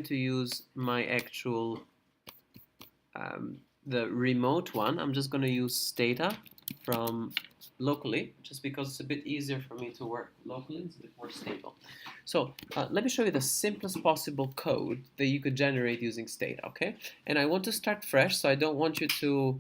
to use my actual the remote one. I'm just going to use Stata from locally, just because it's a bit easier for me to work locally. It's a bit more stable. So let me show you the simplest possible code that you could generate using Stata, okay? And I want to start fresh, so I don't want you to,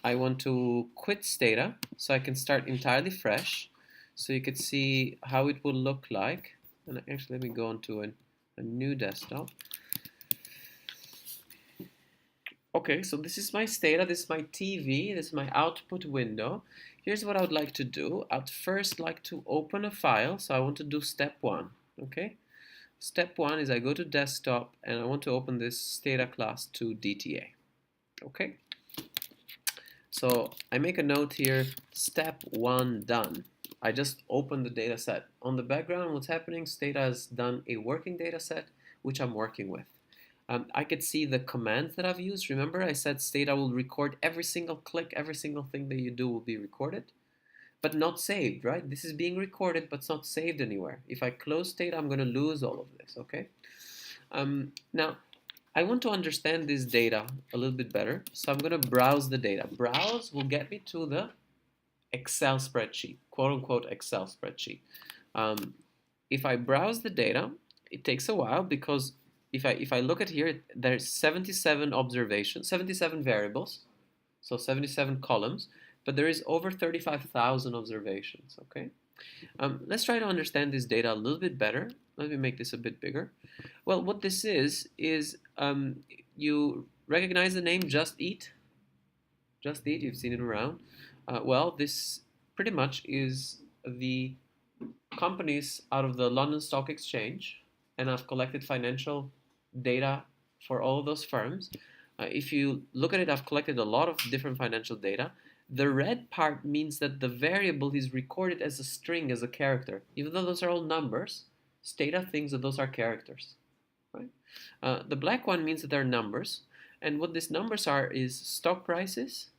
I want to quit Stata so I can start entirely fresh, so you could see how it would look like. And actually, let me go onto a new desktop. Okay, so this is my Stata, this is my TV, this is my output window. Here's what I would like to do. I'd first like to open a file, so I want to do step one, okay? Step one is I go to desktop and I want to open this Stata class to DTA, okay? So I make a note here, step one done. I just opened the data set. On the background, what's happening, Stata has done a working data set, which I'm working with. I could see the commands that I've used. Remember, I said Stata will record every single click, every single thing that you do will be recorded, but not saved, right? This is being recorded, but it's not saved anywhere. If I close Stata, I'm going to lose all of this, okay? Now, I want to understand this data a little bit better, so I'm going to browse the data. Browse will get me to the Excel spreadsheet, quote-unquote Excel spreadsheet. If I browse the data, it takes a while because if I look at here, there's 77 observations, 77 variables, so 77 columns, but there is over 35,000 observations, okay? Let's try to understand this data a little bit better. Let me make this a bit bigger. Well, what this is you recognize the name Just Eat? Just Eat, you've seen it around. Well, this pretty much is the companies out of the London Stock Exchange, and I've collected financial data for all of those firms. If you look at it, I've collected a lot of different financial data. The red part means that the variable is recorded as a string, as a character. Even though those are all numbers, Stata thinks that those are characters. Right? The black one means that they're numbers. And what these numbers are is stock prices,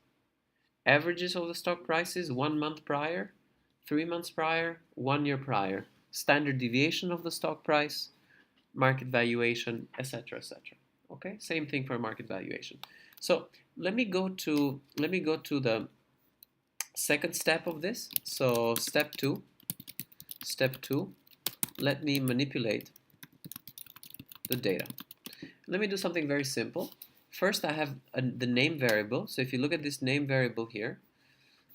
averages of the stock prices 1 month prior, 3 months prior, 1 year prior, standard deviation of the stock price, market valuation, etc., etc. Okay, same thing for market valuation. So let me go to the second step of this. So step two, let me manipulate the data. Let me do something very simple. First, I have the name variable. So if you look at this name variable here,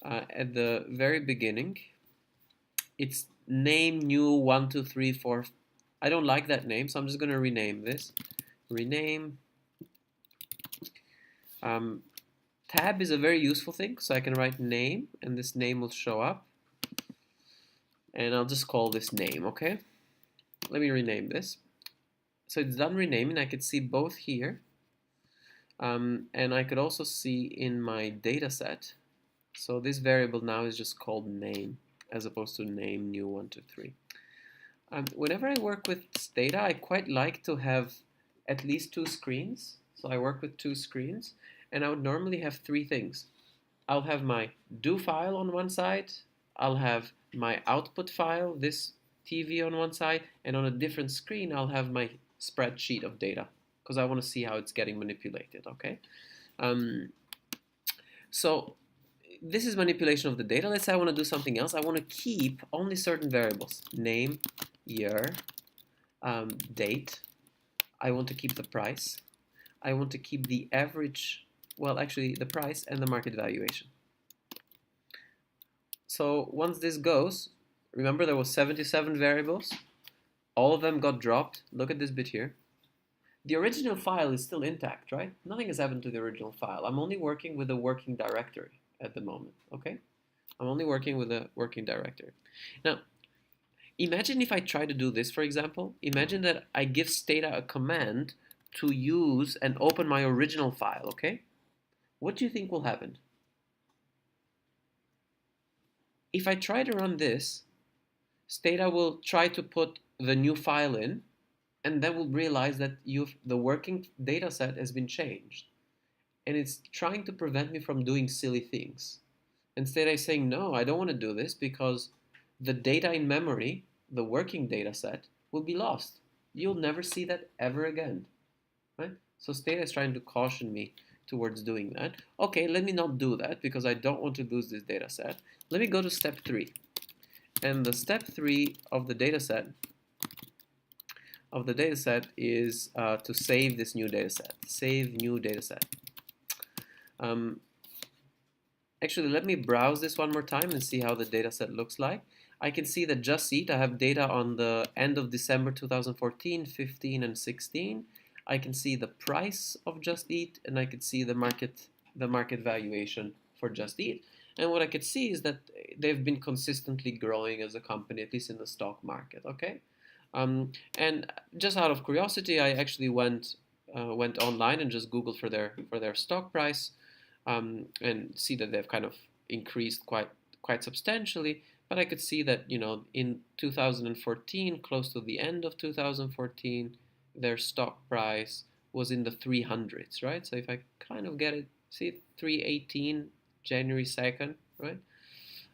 at the very beginning, it's name new 1, 2, 3, 4. I don't like that name, so I'm just going to rename this. Rename. Tab is a very useful thing, so I can write name, and this name will show up. And I'll just call this name, okay? Let me rename this. So it's done renaming. I could see both here. And I could also see in my data set. So this variable now is just called name, as opposed to name new 1, 2, 3. Whenever I work with Stata, I quite like to have at least 2 screens. So I work with 2 screens, and I would normally have 3 things. I'll have my do file on one side, I'll have my output file, this TV on one side, and on a different screen I'll have my spreadsheet of data, because I want to see how it's getting manipulated, okay? So this is manipulation of the data. Let's say I want to do something else. I want to keep only certain variables. Name, year, date. I want to keep the price. I want to keep the average, well, actually the price and the market valuation. So once this goes, remember there was 77 variables. All of them got dropped. Look at this bit here. The original file is still intact, right? Nothing has happened to the original file. I'm only working with a working directory at the moment, okay? I'm only working with a working directory. Now, imagine if I try to do this, for example. Imagine that I give Stata a command to use and open my original file, okay? What do you think will happen? If I try to run this, Stata will try to put the new file in, and then we'll realize that the working data set has been changed. And it's trying to prevent me from doing silly things. Instead, I'm saying, no, I don't want to do this because the data in memory, the working data set, will be lost. you'll never see that ever again, right? So Stata is trying to caution me towards doing that. Okay, let me not do that because I don't want to lose this data set. Let me go to step 3. And the step 3 of the data set is to save this new data set. Save new data set. Actually, let me browse this one more time and see how the data set looks like. I can see that Just Eat, I have data on the end of December 2014, 15, and 16. I can see the price of Just Eat, and I can see the market valuation for Just Eat. And what I could see is that they've been consistently growing as a company, at least in the stock market. Okay, and just out of curiosity, I actually went online and just Googled for their stock price, and see that they've kind of increased quite substantially. But I could see that, in 2014, close to the end of 2014, their stock price was in the 300s, right? So if I kind of get it, see 318 January 2nd, right?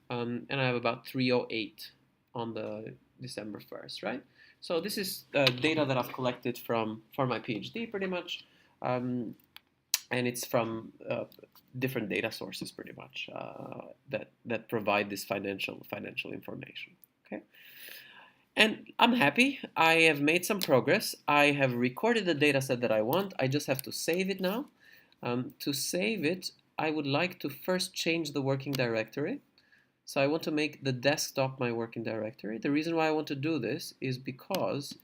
And I have about 308 on the December 1st, right? So this is data that I've collected for my PhD pretty much. And it's from different data sources pretty much that provide this financial information. Okay, and I'm happy. I have made some progress. I have recorded the data set that I want. I just have to save it now. To save it, I would like to first change the working directory. So I want to make the desktop my working directory. The reason why I want to do this is because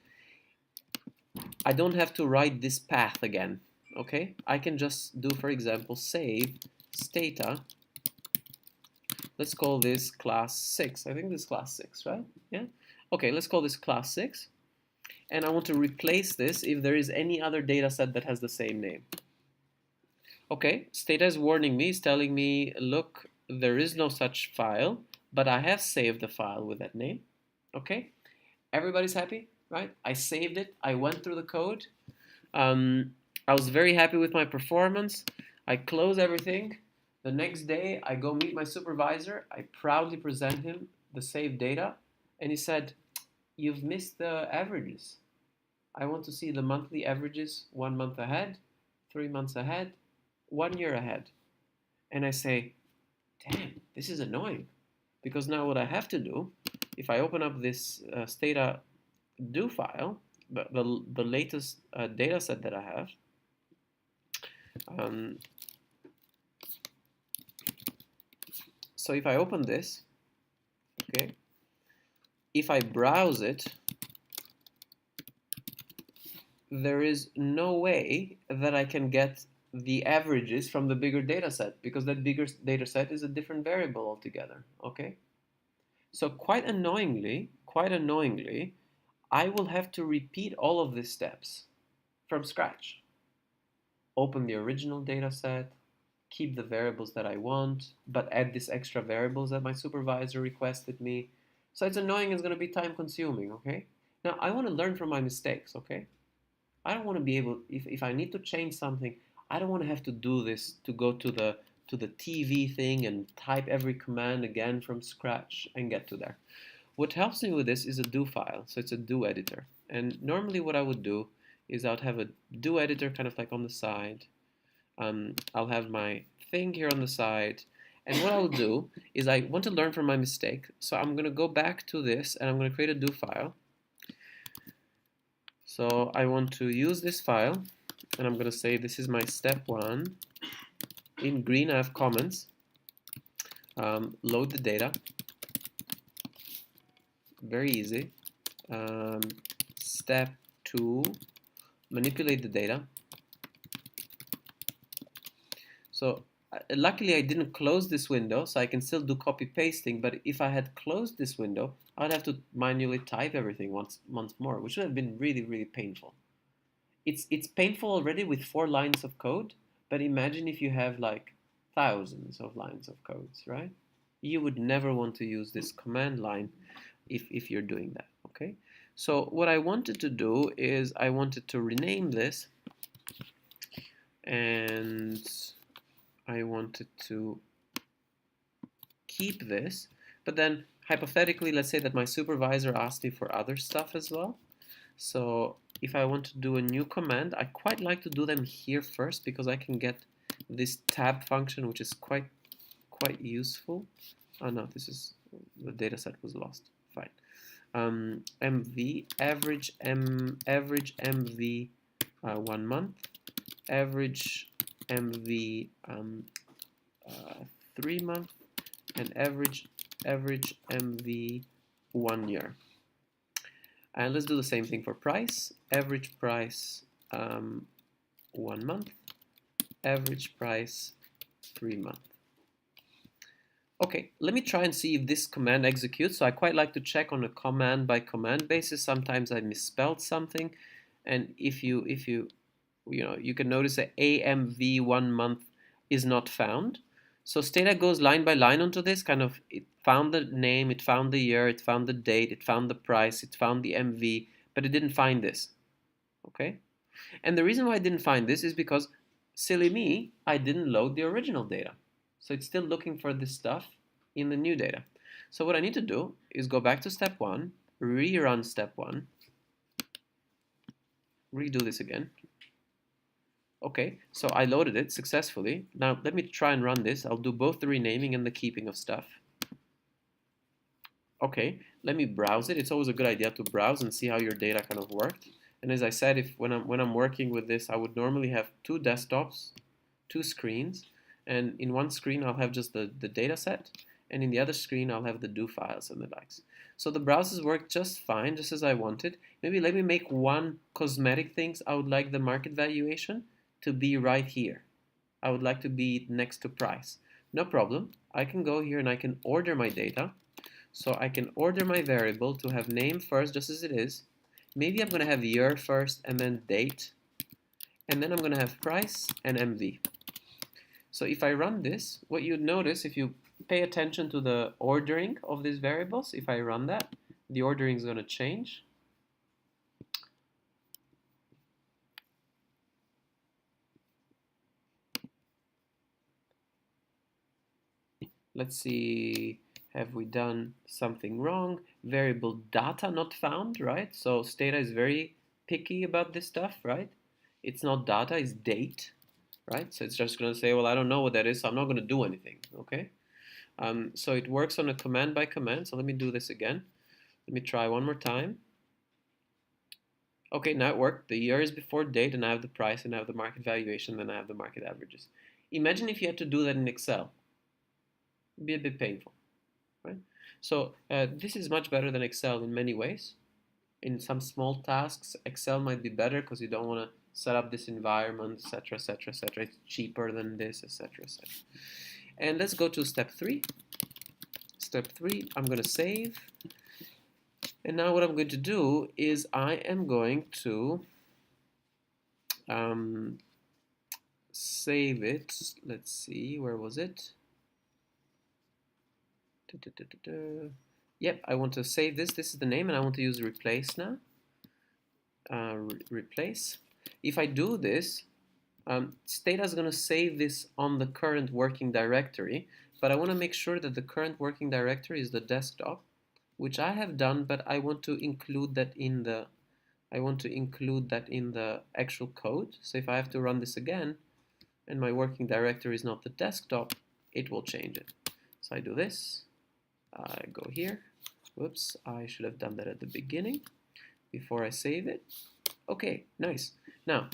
I don't have to write this path again. Okay, I can just do, for example, save stata. Let's call this class 6. I think this is class 6, right? Yeah. Okay, let's call this class 6. And I want to replace this if there is any other data set that has the same name. Okay, stata is warning me, is telling me, look, there is no such file, but I have saved a file with that name. Okay, everybody's happy, right? I saved it. I went through the code. I was very happy with my performance. I close everything. The next day, I go meet my supervisor. I proudly present him the saved data. And he said, you've missed the averages. I want to see the monthly averages 1 month ahead, 3 months ahead, 1 year ahead. And I say, damn, this is annoying. Because now what I have to do, if I open up this stata do file, the latest data set that I have, so if I open this, okay, if I browse it, there is no way that I can get the averages from the bigger data set because that bigger data set is a different variable altogether, okay? So quite annoyingly, I will have to repeat all of these steps from scratch. Open the original data set, keep the variables that I want, but add these extra variables that my supervisor requested me. So it's annoying, it's going to be time consuming, okay? Now, I want to learn from my mistakes, okay? I don't want to be able, if I need to change something, I don't want to have to do this, to go to the TV thing and type every command again from scratch and get to there. What helps me with this is a do file, so it's a do editor. And normally what I would do is I'd have a do editor kind of like on the side. I'll have my thing here on the side. And what I'll do is I want to learn from my mistake. So I'm going to go back to this and I'm going to create a do file. So I want to use this file and I'm going to say this is my step 1. In green I have comments. Load the data. Very easy. Step 2, manipulate the data. So luckily I didn't close this window, so I can still do copy pasting, but if I had closed this window, I'd have to manually type everything once more, which would have been really, really painful. It's painful already with 4 lines of code, but imagine if you have like thousands of lines of codes, right? You would never want to use this command line if you're doing that, okay? So what I wanted to do is I wanted to rename this, and I wanted to keep this, but then hypothetically, let's say that my supervisor asked me for other stuff as well. So if I want to do a new command, I quite like to do them here first because I can get this tab function, which is quite useful. Oh no, this is the data set was lost. Fine. MV average MV 1 month, average MV 3 month, and average MV 1 year. And let's do the same thing for price. Average price 1 month, average price 3 month. Okay, let me try and see if this command executes. So I quite like to check on a command by command basis. Sometimes I misspelled something, and if you can notice that AMV 1 month is not found. So Stata goes line by line onto this, it found the name, it found the year, it found the date, it found the price, it found the MV, but it didn't find this. Okay? And the reason why I didn't find this is because, silly me, I didn't load the original data. So it's still looking for this stuff in the new data. So what I need to do is go back to step 1, rerun step 1, redo this again. Okay, so I loaded it successfully. Now let me try and run this. I'll do both the renaming and the keeping of stuff. Okay, let me browse it. It's always a good idea to browse and see how your data kind of worked. And as I said, when I'm working with this, I would normally have 2 desktops, 2 screens, and in one screen I'll have just the data set, and in the other screen I'll have the do files and the likes. So the browsers work just fine, just as I wanted. Maybe let me make one cosmetic thing. I would like the market valuation to be right here. I would like to be next to price. No problem. I can go here and I can order my data. So I can order my variable to have name first, just as it is. Maybe I'm going to have year first and then date. And then I'm going to have price and MV. So if I run this, what you'd notice, if you pay attention to the ordering of these variables, if I run that, the ordering is going to change. Let's see, have we done something wrong? Variable data not found, right? So Stata is very picky about this stuff, right? It's not data, it's date, right? So it's just going to say, well, I don't know what that is, so I'm not going to do anything, okay? So it works on a command by command. So let me do this again. Let me try one more time. Okay, now it worked. The year is before date, and I have the price, and I have the market valuation, and I have the market averages. Imagine if you had to do that in Excel. It'd be a bit painful, right? So this is much better than Excel in many ways. In some small tasks, Excel might be better because you don't want to set up this environment, etc., etc., etc. It's cheaper than this, etc., etc. And let's go to step 3. Step 3, I'm going to save. And now what I'm going to do is I am going to save it. Let's see, where was it? Yep, I want to save this. This is the name, and I want to use replace now. Replace. If I do this, Stata is going to save this on the current working directory, but I want to make sure that the current working directory is the desktop, which I have done, but I want to include that in the actual code. So if I have to run this again, and my working directory is not the desktop, it will change it. So I do this. I go here. Whoops, I should have done that at the beginning before I save it. Okay, nice. Now,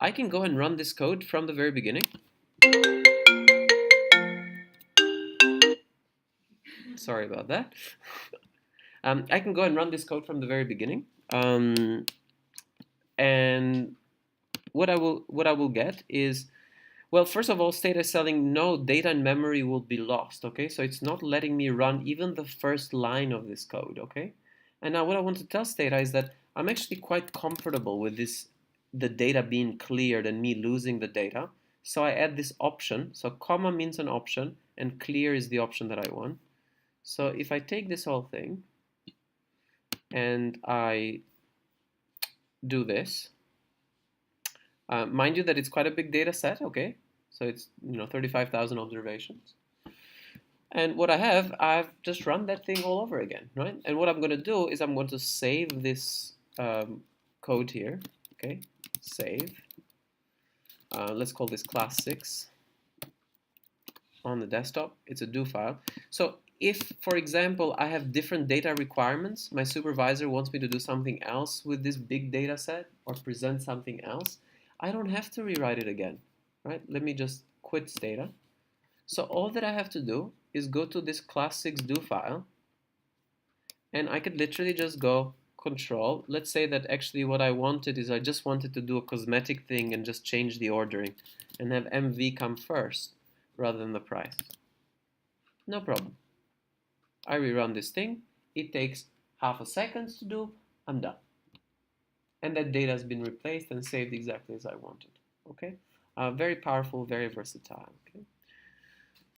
I can go and run this code from the very beginning. Sorry about that. I can go and run this code from the very beginning. And what I will get is, well, first of all, Stata is telling no data in memory will be lost, okay? So it's not letting me run even the first line of this code, okay? And now what I want to tell Stata is that I'm actually quite comfortable with this, the data being cleared and me losing the data. So I add this option. So comma means an option, and clear is the option that I want. So if I take this whole thing and I do this, mind you that it's quite a big data set, okay? So it's 35,000 observations. And what I've just run that thing all over again, right? And what I'm going to do is I'm going to save this code here, okay, save. Let's call this class 6 on the desktop. It's a do file. So if, for example, I have different data requirements, my supervisor wants me to do something else with this big data set or present something else, I don't have to rewrite it again, right? Let me just quit Stata. So all that I have to do is go to this class 6 do file, and I could literally just go control. Let's say that actually what I wanted is I just wanted to do a cosmetic thing and just change the ordering and have MV come first rather than the price. No problem. I rerun this thing. It takes half a second to do. I'm done. And that data has been replaced and saved exactly as I wanted. Okay? Very powerful, very versatile. Okay?